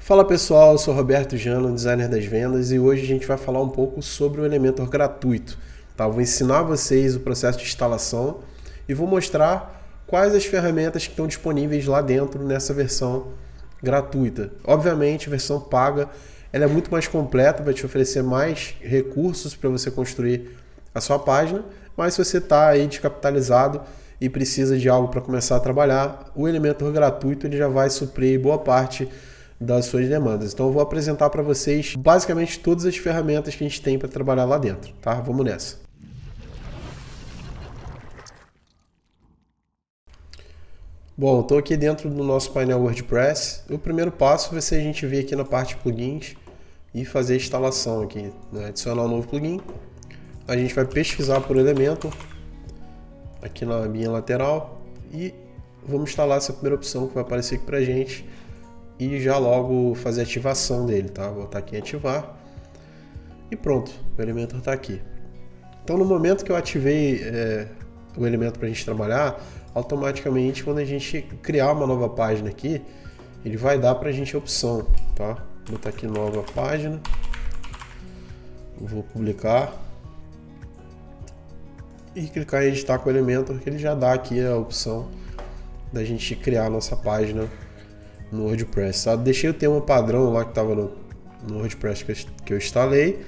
Fala pessoal, eu sou Roberto Jano, designer das vendas, e hoje a gente vai falar um pouco sobre o Elementor gratuito. Tá? Eu vou ensinar vocês o processo de instalação e vou mostrar quais as ferramentas que estão disponíveis lá dentro nessa versão gratuita. Obviamente, a versão paga ela é muito mais completa, vai te oferecer mais recursos para você construir a sua página, mas se você está aí descapitalizado e precisa de algo para começar a trabalhar, o Elementor gratuito ele já vai suprir boa parte das suas demandas. Então eu vou apresentar para vocês basicamente todas as ferramentas que a gente tem para trabalhar lá dentro, tá? Vamos nessa. Bom, estou aqui dentro do nosso painel WordPress. O primeiro passo vai ser a gente vir aqui na parte de plugins e fazer a instalação aqui, né? Adicionar um novo plugin. A gente vai pesquisar por Elementor aqui na abinha lateral e vamos instalar essa primeira opção que vai aparecer aqui para a gente e já logo fazer a ativação dele, tá? Vou botar aqui em ativar e pronto, o Elementor está aqui. Então no momento que eu ativei o Elementor para a gente trabalhar, automaticamente quando a gente criar uma nova página aqui, ele vai dar para a gente a opção, tá? Vou botar aqui nova página, vou publicar e clicar em editar com o Elementor, que ele já dá aqui a opção da gente criar a nossa página no WordPress, tá? Deixei o tema padrão lá que estava no WordPress que eu instalei,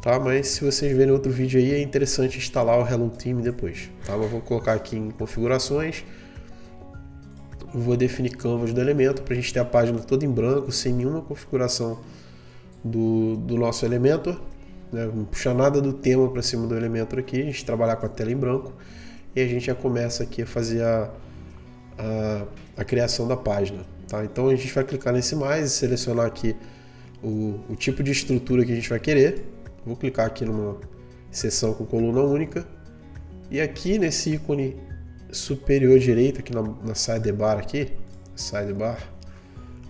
tá? Mas se vocês verem outro vídeo aí, é interessante instalar o Hello Theme depois, tá? Eu vou colocar aqui em configurações, vou definir canvas do Elementor para a gente ter a página toda em branco, sem nenhuma configuração do nosso Elementor, né? Não puxar nada do tema para cima do Elementor aqui, a gente trabalhar com a tela em branco e a gente já começa aqui a fazer a criação da página, tá? Então a gente vai clicar nesse mais e selecionar aqui o tipo de estrutura que a gente vai querer. Vou clicar aqui numa seção com coluna única e aqui nesse ícone superior direito, aqui na sidebar aqui,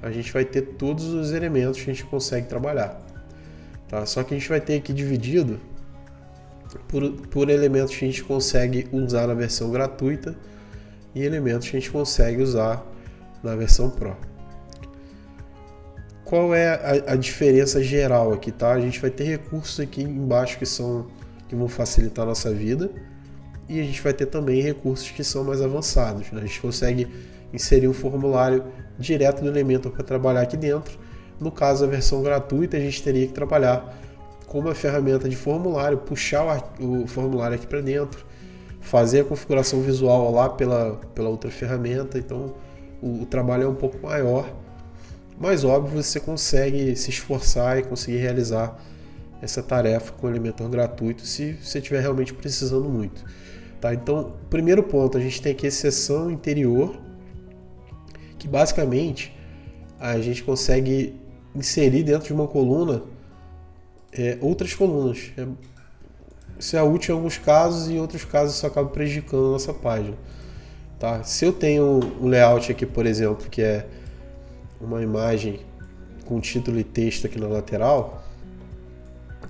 a gente vai ter todos os elementos que a gente consegue trabalhar, tá? Só que a gente vai ter aqui dividido por elementos que a gente consegue usar na versão gratuita e elementos que a gente consegue usar na versão Pro. Qual é a diferença geral aqui, tá? A gente vai ter recursos aqui embaixo que vão facilitar a nossa vida e a gente vai ter também recursos que são mais avançados, né? A gente consegue inserir um formulário direto do Elementor para trabalhar aqui dentro. No caso, a versão gratuita, a gente teria que trabalhar com uma ferramenta de formulário, puxar o formulário aqui para dentro, fazer a configuração visual lá pela outra ferramenta. Então o trabalho é um pouco maior, mas óbvio você consegue se esforçar e conseguir realizar essa tarefa com o Elementor gratuito se você estiver realmente precisando muito, tá? Então, primeiro ponto, a gente tem aqui a seção interior, que basicamente a gente consegue inserir dentro de uma coluna outras colunas. Isso é útil em alguns casos e em outros casos isso acaba prejudicando a nossa página, tá? Se eu tenho um layout aqui, por exemplo, que é uma imagem com título e texto aqui na lateral,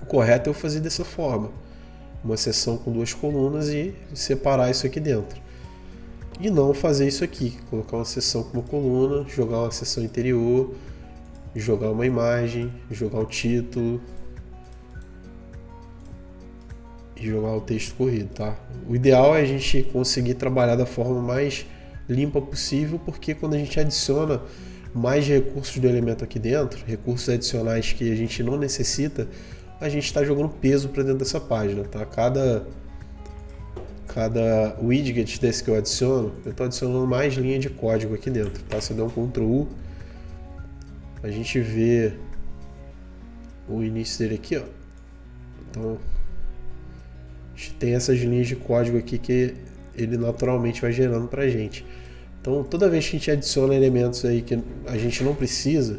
o correto é eu fazer dessa forma, uma seção com duas colunas e separar isso aqui dentro, e não fazer isso aqui, colocar uma seção com uma coluna, jogar uma seção interior, jogar uma imagem, jogar o título e jogar o texto corrido, tá? O ideal é a gente conseguir trabalhar da forma mais limpa possível, porque quando a gente adiciona mais recursos do Elementor aqui dentro, recursos adicionais que a gente não necessita, a gente está jogando peso para dentro dessa página, tá? Cada widget desse que eu adiciono, eu estou adicionando mais linha de código aqui dentro, tá? Se eu der um Ctrl U, a gente vê o início dele aqui, ó. Então a gente tem essas linhas de código aqui que ele naturalmente vai gerando para a gente. Então toda vez que a gente adiciona elementos aí que a gente não precisa,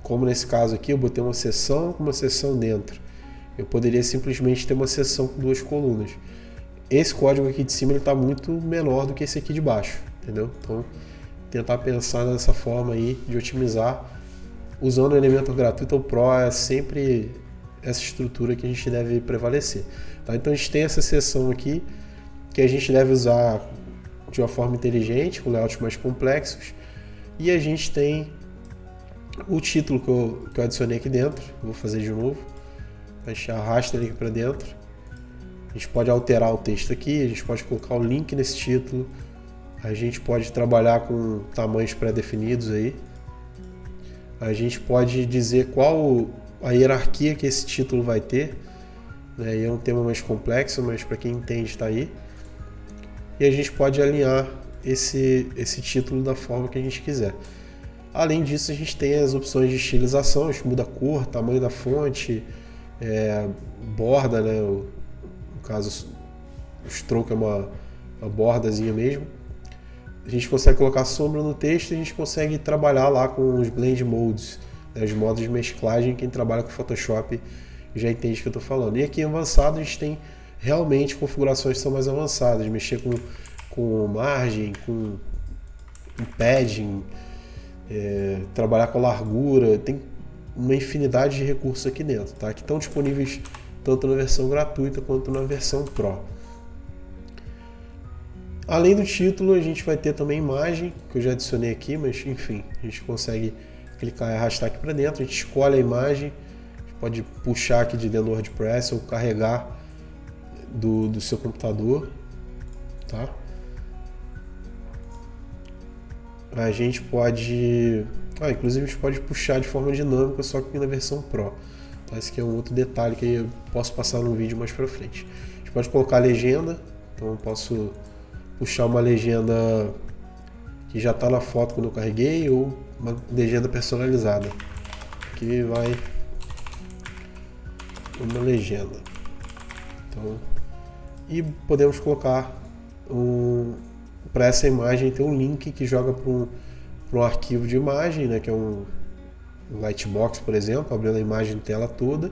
como nesse caso aqui, eu botei uma seção com uma seção dentro. Eu poderia simplesmente ter uma seção com duas colunas. Esse código aqui de cima está muito menor do que esse aqui de baixo, entendeu? Então tentar pensar nessa forma aí de otimizar usando o Elementor gratuito ou Pro é sempre essa estrutura que a gente deve prevalecer, tá? Então a gente tem essa seção aqui que a gente deve usar de uma forma inteligente, com layouts mais complexos, e a gente tem o título que eu adicionei aqui dentro. Vou fazer de novo. A gente arrasta ele aqui para dentro. A gente pode alterar o texto aqui, a gente pode colocar o link nesse título. A gente pode trabalhar com tamanhos pré-definidos aí. A gente pode dizer qual a hierarquia que esse título vai ter. Né? E é um tema mais complexo, mas para quem entende está aí. E a gente pode alinhar esse título da forma que a gente quiser. Além disso, a gente tem as opções de estilização, a gente muda a cor, tamanho da fonte, borda, né? No caso, o stroke é uma bordazinha mesmo. A gente consegue colocar sombra no texto e a gente consegue trabalhar lá com os blend modes, né? Os modos de mesclagem. Quem trabalha com Photoshop já entende o que eu estou falando. E aqui em avançado a gente tem realmente configurações que são mais avançadas, mexer com margem, com padding, trabalhar com largura, tem uma infinidade de recursos aqui dentro, tá? Que estão disponíveis tanto na versão gratuita quanto na versão Pro. Além do título, a gente vai ter também imagem, que eu já adicionei aqui, mas enfim, a gente consegue clicar e arrastar aqui para dentro, a gente escolhe a imagem, a gente pode puxar aqui de dentro do WordPress ou carregar do seu computador, tá? A gente pode, inclusive a gente pode puxar de forma dinâmica, só que na versão Pro. Tá? Esse aqui é um outro detalhe que eu posso passar num vídeo mais para frente. A gente pode colocar legenda, então eu posso puxar uma legenda que já está na foto quando eu carreguei ou uma legenda personalizada. Aqui vai uma legenda. Então, e podemos colocar para essa imagem tem um link que joga para um arquivo de imagem, né, que é um Lightbox, por exemplo, abrindo a imagem tela toda,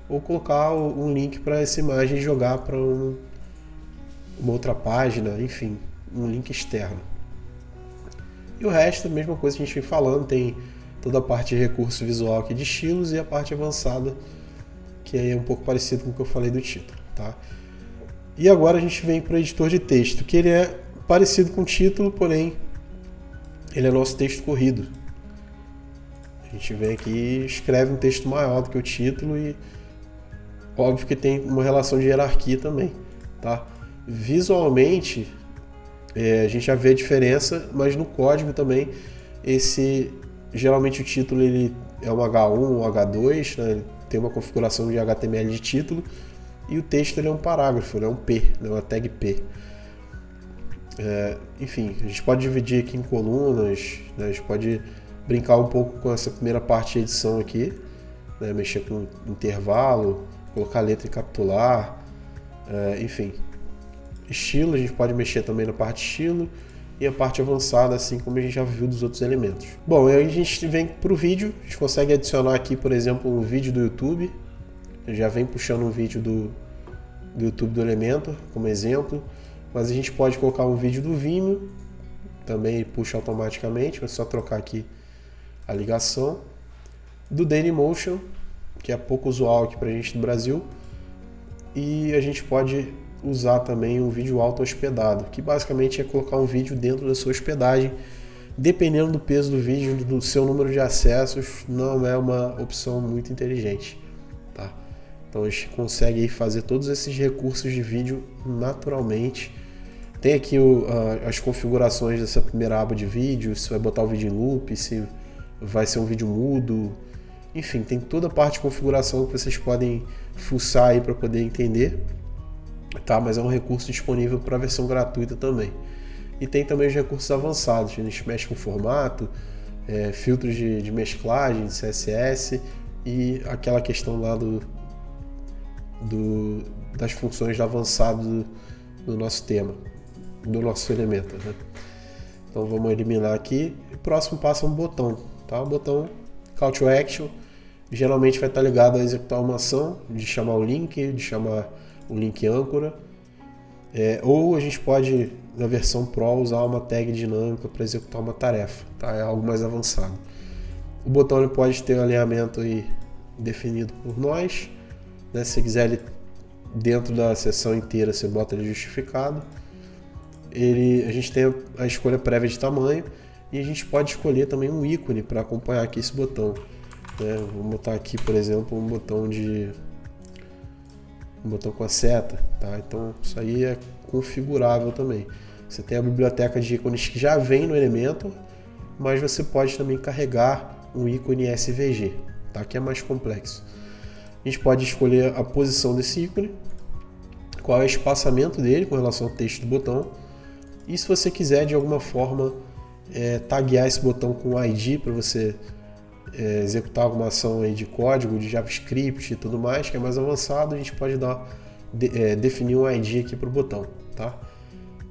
ou colocar um link para essa imagem e jogar para uma outra página, enfim, um link externo. E o resto, a mesma coisa que a gente vem falando, tem toda a parte de recurso visual aqui de estilos e a parte avançada, que aí é um pouco parecido com o que eu falei do título, tá? E agora a gente vem para o editor de texto, que ele é parecido com o título, porém ele é nosso texto corrido. A gente vem aqui e escreve um texto maior do que o título e óbvio que tem uma relação de hierarquia também, tá? Visualmente a gente já vê a diferença, mas no código também geralmente o título ele é um H1 ou H2, né? Ele tem uma configuração de HTML de título e o texto ele é um parágrafo, ele é um P, né? Uma tag P. Enfim, a gente pode dividir aqui em colunas, né? A gente pode brincar um pouco com essa primeira parte de edição aqui, né? Mexer com intervalo, colocar letra em capitular, enfim. Estilo, a gente pode mexer também na parte estilo e a parte avançada, assim como a gente já viu dos outros elementos. Bom, aí a gente vem para o vídeo, a gente consegue adicionar aqui, por exemplo, um vídeo do YouTube, já vem puxando um vídeo do YouTube do Elementor, como exemplo, mas a gente pode colocar um vídeo do Vimeo, também puxa automaticamente, é só trocar aqui a ligação, do Dailymotion, que é pouco usual aqui pra gente no Brasil, e a gente pode usar também um vídeo auto-hospedado, que basicamente é colocar um vídeo dentro da sua hospedagem, dependendo do peso do vídeo, do seu número de acessos, não é uma opção muito inteligente, tá? Então a gente consegue aí fazer todos esses recursos de vídeo naturalmente. Tem aqui as configurações dessa primeira aba de vídeo, se vai botar o vídeo em loop, se vai ser um vídeo mudo, enfim, tem toda a parte de configuração que vocês podem fuçar aí para poder entender, tá? Mas é um recurso disponível para a versão gratuita também. E tem também os recursos avançados, a gente mexe com formato, filtros de mesclagem, de CSS e aquela questão lá das funções avançado do nosso tema, do nosso elemento, né? Então vamos eliminar aqui. O próximo passo é um botão, tá? O botão Call to Action geralmente vai estar ligado a executar uma ação, de chamar o link, de chamar o link âncora, ou a gente pode, na versão Pro, usar uma tag dinâmica para executar uma tarefa, tá? É algo mais avançado. O botão ele pode ter um alinhamento aí definido por nós, né? Se você quiser ele dentro da seção inteira, você bota ele justificado. A gente tem a escolha prévia de tamanho E a gente pode escolher também um ícone para acompanhar aqui esse botão, né? Vou botar aqui, por exemplo, um botão com a seta, tá? Então isso aí é configurável também. Você tem a biblioteca de ícones que já vem no Elementor, mas você pode também carregar um ícone SVG, tá? Que é mais complexo. A gente pode escolher a posição desse ícone, qual é o espaçamento dele com relação ao texto do botão, e se você quiser de alguma forma taguear esse botão com ID para você executar alguma ação aí de código, de JavaScript e tudo mais, que é mais avançado, a gente pode definir um ID aqui para o botão, tá?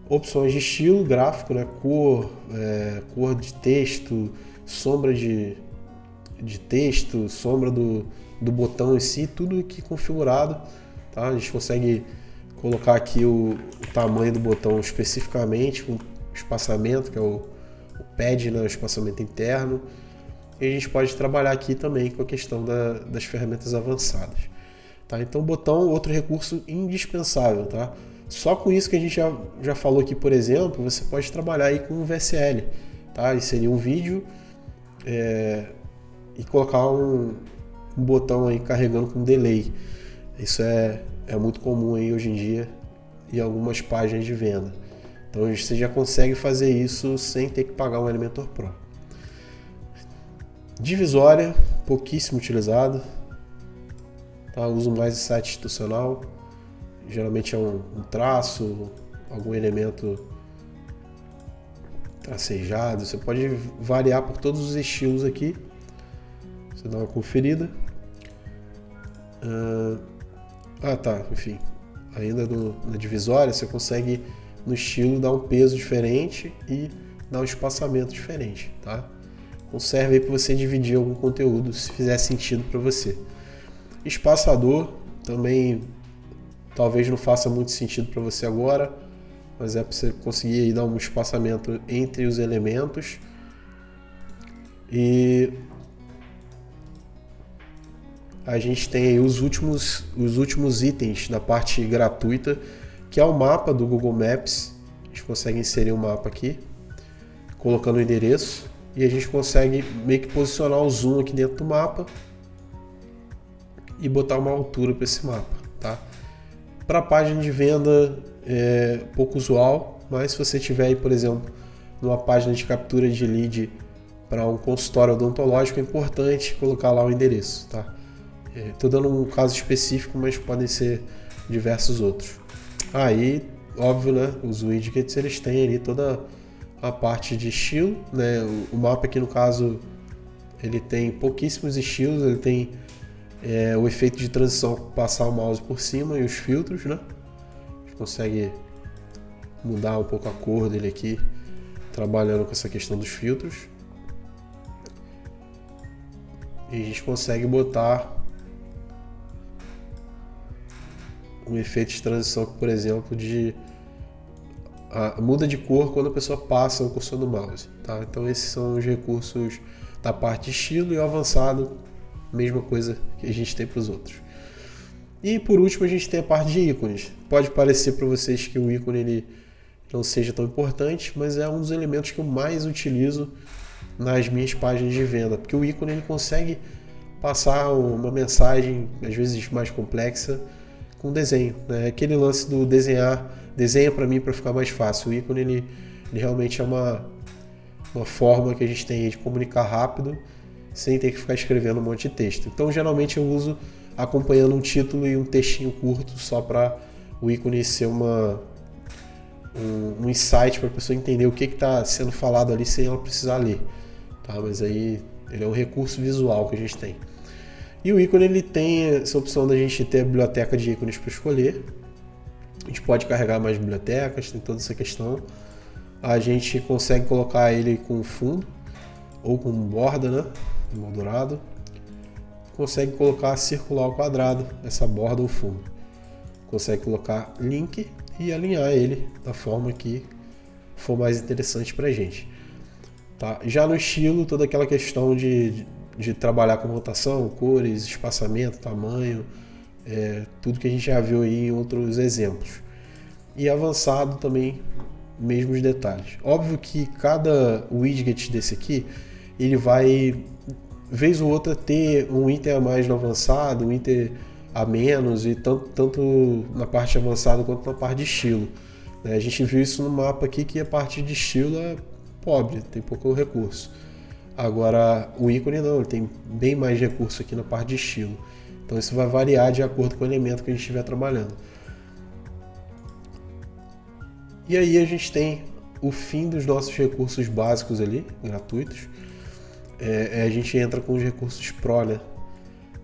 Opções de estilo gráfico, né? Cor de texto, sombra de texto, sombra do botão em si, tudo aqui configurado, tá? A gente consegue colocar aqui o tamanho do botão especificamente, com espaçamento, que é o pad, né? O espaçamento interno. E a gente pode trabalhar aqui também com a questão das ferramentas avançadas, tá? Então, botão, outro recurso indispensável, tá? Só com isso que a gente já falou aqui, por exemplo, você pode trabalhar aí com um VSL, tá? Inserir um vídeo e colocar um botão aí carregando com delay. Isso é muito comum aí hoje em dia em algumas páginas de venda. Então você já consegue fazer isso sem ter que pagar um Elementor Pro. Divisória, pouquíssimo utilizado, tá? Uso mais em site institucional. Geralmente é um traço, algum elemento tracejado. Você pode variar por todos os estilos aqui. Você dá uma conferida. Enfim. Ainda na divisória você consegue no estilo dar um peso diferente e dar um espaçamento diferente, tá? Então serve aí para você dividir algum conteúdo se fizer sentido para você. Espaçador também talvez não faça muito sentido para você agora, mas é para você conseguir aí dar um espaçamento entre os elementos. E a gente tem aí os últimos itens da parte gratuita, que é o mapa do Google Maps. A gente consegue inserir um mapa aqui, colocando o endereço, e a gente consegue meio que posicionar o zoom aqui dentro do mapa e botar uma altura para esse mapa, tá? Para a página de venda é pouco usual, mas se você tiver aí, por exemplo, numa página de captura de lead para um consultório odontológico, é importante colocar lá o endereço, tá? Estou dando um caso específico, mas podem ser diversos outros. Aí, óbvio, né? Os widgets eles têm ali toda a parte de estilo, né? O mapa aqui no caso ele tem pouquíssimos estilos, ele tem o efeito de transição, passar o mouse por cima e os filtros, né? A gente consegue mudar um pouco a cor dele aqui, trabalhando com essa questão dos filtros. E a gente consegue botar um efeito de transição, por exemplo, muda de cor quando a pessoa passa o cursor do mouse, tá? Então esses são os recursos da parte de estilo, e o avançado, mesma coisa que a gente tem para os outros. E por último a gente tem a parte de ícones. Pode parecer para vocês que o ícone ele não seja tão importante, mas é um dos elementos que eu mais utilizo nas minhas páginas de venda, porque o ícone ele consegue passar uma mensagem às vezes mais complexa com desenho, né? Aquele lance do desenha para mim para ficar mais fácil. O ícone ele realmente é uma forma que a gente tem de comunicar rápido sem ter que ficar escrevendo um monte de texto. Então geralmente eu uso acompanhando um título e um textinho curto só para o ícone ser um insight para a pessoa entender o que está sendo falado ali sem ela precisar ler, tá? Mas aí ele é um recurso visual que a gente tem. E o ícone ele tem essa opção da gente ter a biblioteca de ícones para escolher. A gente pode carregar mais bibliotecas, tem toda essa questão. A gente consegue colocar ele com fundo ou com borda, né? Moldurado. Consegue colocar circular ao quadrado essa borda ou fundo. Consegue colocar link e alinhar ele da forma que for mais interessante para a gente. Tá? Já no estilo, toda aquela questão de trabalhar com rotação, cores, espaçamento, tamanho, tudo que a gente já viu aí em outros exemplos. E avançado também, mesmos detalhes. Óbvio que cada widget desse aqui, ele vai, vez ou outra, ter um item a mais no avançado, um item a menos, e tanto na parte avançada quanto na parte de estilo. A gente viu isso no mapa aqui, que a parte de estilo é pobre, tem pouco recurso. Agora o ícone não, ele tem bem mais recurso aqui na parte de estilo. Então isso vai variar de acordo com o elemento que a gente estiver trabalhando. E aí a gente tem o fim dos nossos recursos básicos ali, gratuitos. A gente entra com os recursos Pro, né?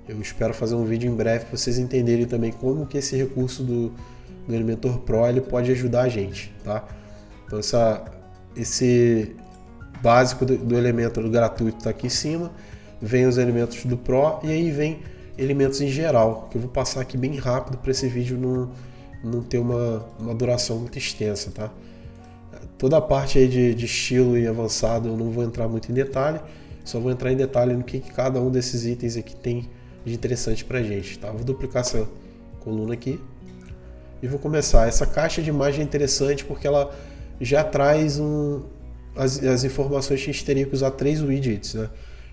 Eu espero fazer um vídeo em breve para vocês entenderem também como que esse recurso do Elementor Pro ele pode ajudar a gente, tá? Então esse básico do Elementor gratuito está aqui em cima, vem os elementos do Pro e aí vem elementos em geral, que eu vou passar aqui bem rápido para esse vídeo não ter uma duração muito extensa, tá? Toda a parte aí de estilo e avançado eu não vou entrar muito em detalhe, só vou entrar em detalhe no que cada um desses itens aqui tem de interessante pra gente, tá? Vou duplicar essa coluna aqui e vou começar. Essa caixa de imagem é interessante porque ela já traz as informações que a gente teria que usar 3 widgets, né?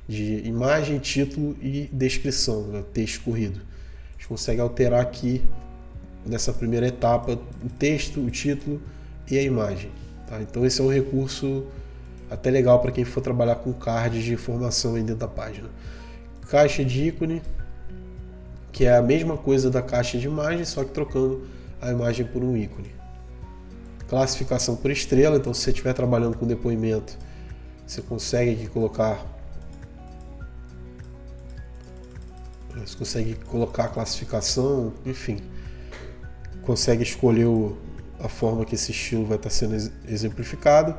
De imagem, título e descrição, né? Texto corrido. A gente consegue alterar aqui nessa primeira etapa o texto, o título e a imagem, tá? Então esse é um recurso até legal para quem for trabalhar com cards de informação aí dentro da página. Caixa de ícone, que é a mesma coisa da caixa de imagem, só que trocando a imagem por um ícone. Classificação por estrela, então se você estiver trabalhando com depoimento, você consegue aqui colocar a classificação, enfim, consegue escolher a forma que esse estilo vai estar sendo exemplificado.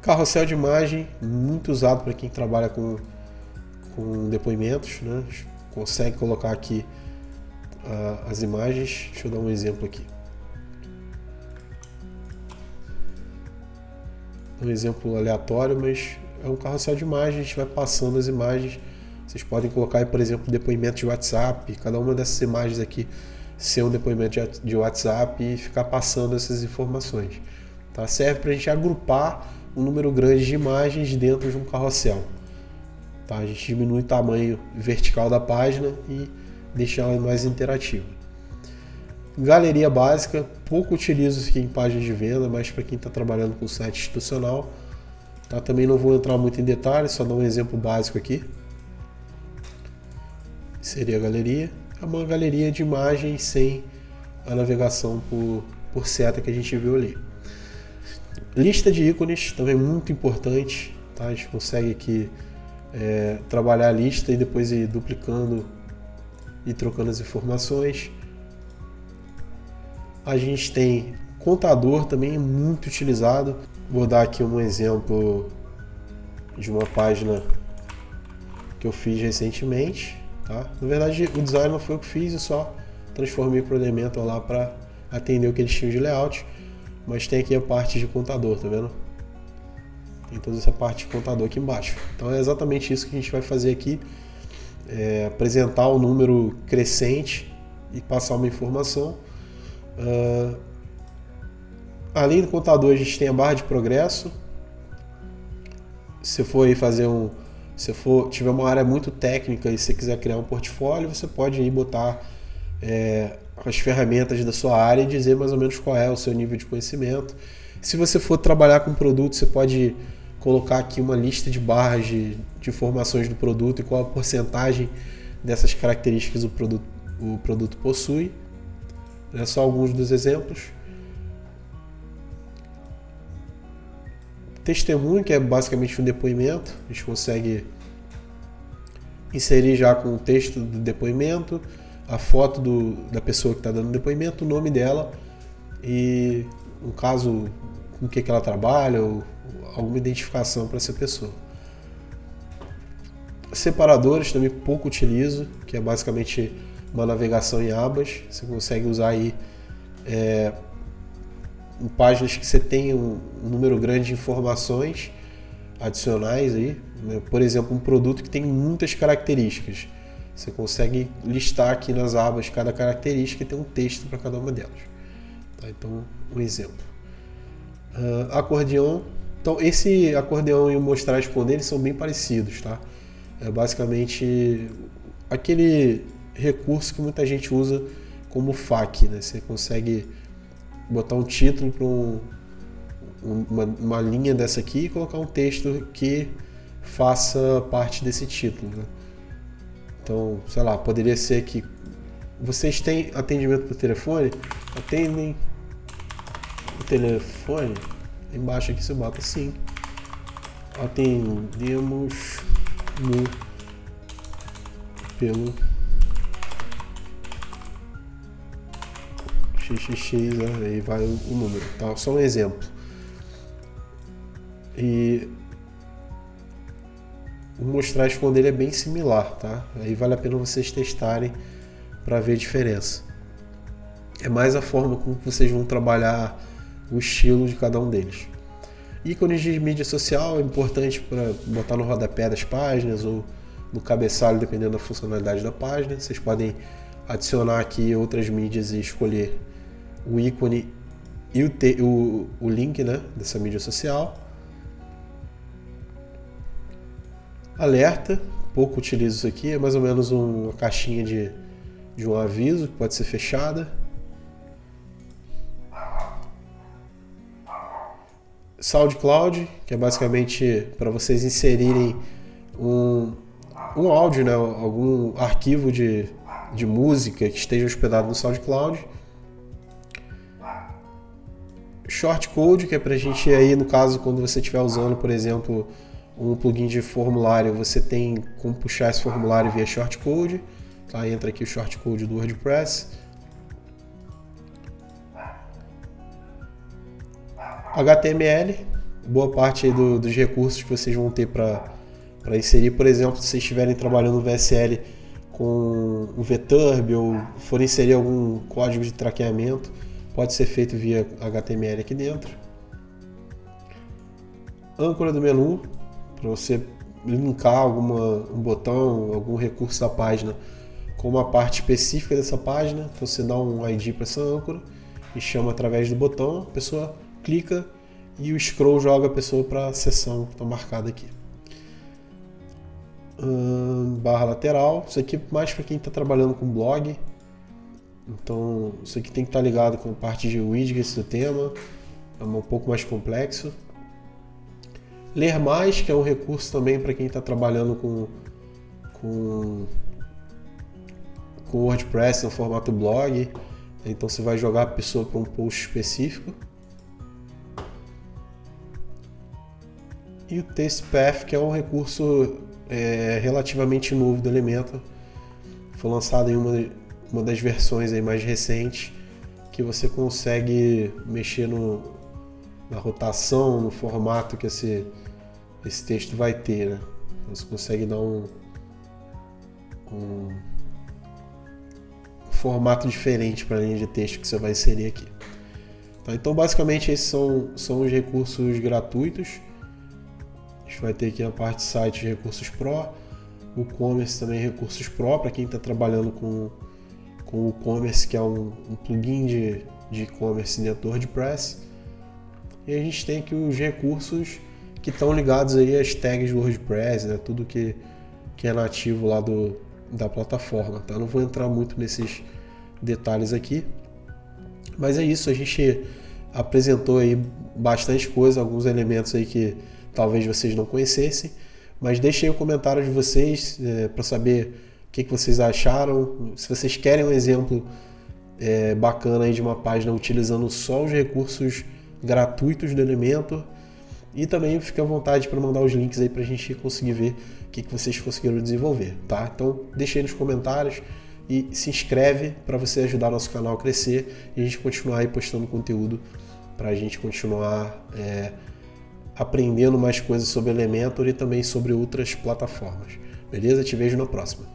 Carrossel de imagem, muito usado para quem trabalha com depoimentos, né? Consegue colocar aqui as imagens. Deixa eu dar um exemplo aqui. Um exemplo aleatório, mas é um carrossel de imagens, a gente vai passando as imagens. Vocês podem colocar aí, por exemplo, depoimento de WhatsApp, cada uma dessas imagens aqui ser um depoimento de WhatsApp e ficar passando essas informações. Tá? Serve para a gente agrupar um número grande de imagens dentro de um carrossel. Tá? A gente diminui o tamanho vertical da página e deixa ela mais interativa. Galeria básica, pouco utilizo isso aqui em páginas de venda, mas para quem está trabalhando com site institucional. Tá? Também não vou entrar muito em detalhes, só dar um exemplo básico aqui. Seria a galeria. É uma galeria de imagens sem a navegação por seta que a gente viu ali. Lista de ícones, também muito importante. Tá? A gente consegue aqui trabalhar a lista e depois ir duplicando e trocando as informações. A gente tem contador, também muito utilizado. Vou dar aqui um exemplo de uma página que eu fiz recentemente. Tá? Na verdade, o design não foi eu que fiz, eu só transformei para o Elementor lá para atender o que eles tinham de layout. Mas tem aqui a parte de contador, tá vendo? Tem toda essa parte de contador aqui embaixo. Então é exatamente isso que a gente vai fazer aqui. Apresentar um número crescente e passar uma informação. Além do contador, a gente tem a barra de progresso. Se for aí fazer tiver uma área muito técnica e você quiser criar um portfólio, você pode aí botar as ferramentas da sua área e dizer mais ou menos qual é o seu nível de conhecimento. Se você for trabalhar com produto, você pode colocar aqui uma lista de barras de informações do produto e qual a porcentagem dessas características o produto possui. Só alguns dos exemplos. Testemunho, que é basicamente um depoimento. A gente consegue inserir já com o texto do depoimento, a foto da pessoa que está dando o depoimento, o nome dela e um caso com o que ela trabalha ou alguma identificação para essa pessoa. Separadores também pouco utilizo, que é basicamente uma navegação em abas. Você consegue usar aí em páginas que você tem um número grande de informações adicionais aí, né? Por exemplo, um produto que tem muitas características. Você consegue listar aqui nas abas cada característica e ter um texto para cada uma delas. Tá? Então, um exemplo. Acordeão. Então, esse acordeão e o mostrar e esconder eles são bem parecidos, tá? É basicamente aquele recurso que muita gente usa como FAQ, né? Você consegue botar um título para uma linha dessa aqui e colocar um texto que faça parte desse título, né? Então, sei lá, poderia ser que vocês têm atendimento por telefone? Atendem o telefone? Embaixo aqui você bota sim. Atendemos pelo XXX, né? Aí vai o número, tá? Só um exemplo. E o mostrar e esconder é bem similar, tá? Aí vale a pena vocês testarem para ver a diferença. É mais a forma como vocês vão trabalhar o estilo de cada um deles. Ícones de mídia social é importante para botar no rodapé das páginas ou no cabeçalho, dependendo da funcionalidade da página. Vocês podem adicionar aqui outras mídias e escolher o ícone e o link, né, dessa mídia social. Alerta, pouco utilizo isso aqui, é mais ou menos uma caixinha de um aviso que pode ser fechada. SoundCloud, que é basicamente para vocês inserirem um áudio, né, algum arquivo de música que esteja hospedado no SoundCloud. Shortcode, que é para a gente aí, no caso, quando você estiver usando, por exemplo, um plugin de formulário, você tem como puxar esse formulário via shortcode. Tá? Entra aqui o shortcode do WordPress. HTML, boa parte aí dos recursos que vocês vão ter para inserir. Por exemplo, se vocês estiverem trabalhando no VSL com o VTurb ou for inserir algum código de traqueamento, pode ser feito via HTML aqui dentro. Âncora do menu, para você linkar um botão, algum recurso da página com uma parte específica dessa página. Então você dá um ID para essa âncora e chama através do botão, a pessoa clica e o scroll joga a pessoa para a seção que está marcada aqui. Barra lateral, isso aqui é mais para quem está trabalhando com blog. Então isso aqui tem que estar ligado com a parte de widgets do tema, é um pouco mais complexo. Ler mais, que é um recurso também para quem está trabalhando com WordPress no formato blog. Então você vai jogar a pessoa para um post específico. E o TextPath, que é um recurso relativamente novo do Elementor. Foi lançado em uma das versões aí mais recentes, que você consegue mexer na rotação, no formato que esse texto vai ter, né? Você consegue dar um formato diferente para a linha de texto que você vai inserir aqui. Tá? Então, basicamente, esses são os recursos gratuitos. A gente vai ter aqui a parte site de recursos Pro, o e-commerce também recursos Pro, para quem está trabalhando com o e-commerce, que é um plugin de e-commerce dentro do WordPress. E a gente tem aqui os recursos que estão ligados aí às tags do WordPress, né? Tudo que é nativo lá da plataforma. Tá? Não vou entrar muito nesses detalhes aqui, mas é isso, a gente apresentou aí bastante coisa, alguns elementos aí que talvez vocês não conhecessem, mas deixem aí o comentário de vocês para saber o que vocês acharam, se vocês querem um exemplo bacana aí de uma página utilizando só os recursos gratuitos do Elementor, e também fique à vontade para mandar os links aí para a gente conseguir ver o que vocês conseguiram desenvolver, tá? Então deixe aí nos comentários e se inscreve para você ajudar nosso canal a crescer e a gente continuar aí postando conteúdo para a gente continuar aprendendo mais coisas sobre Elementor e também sobre outras plataformas. Beleza? Te vejo na próxima.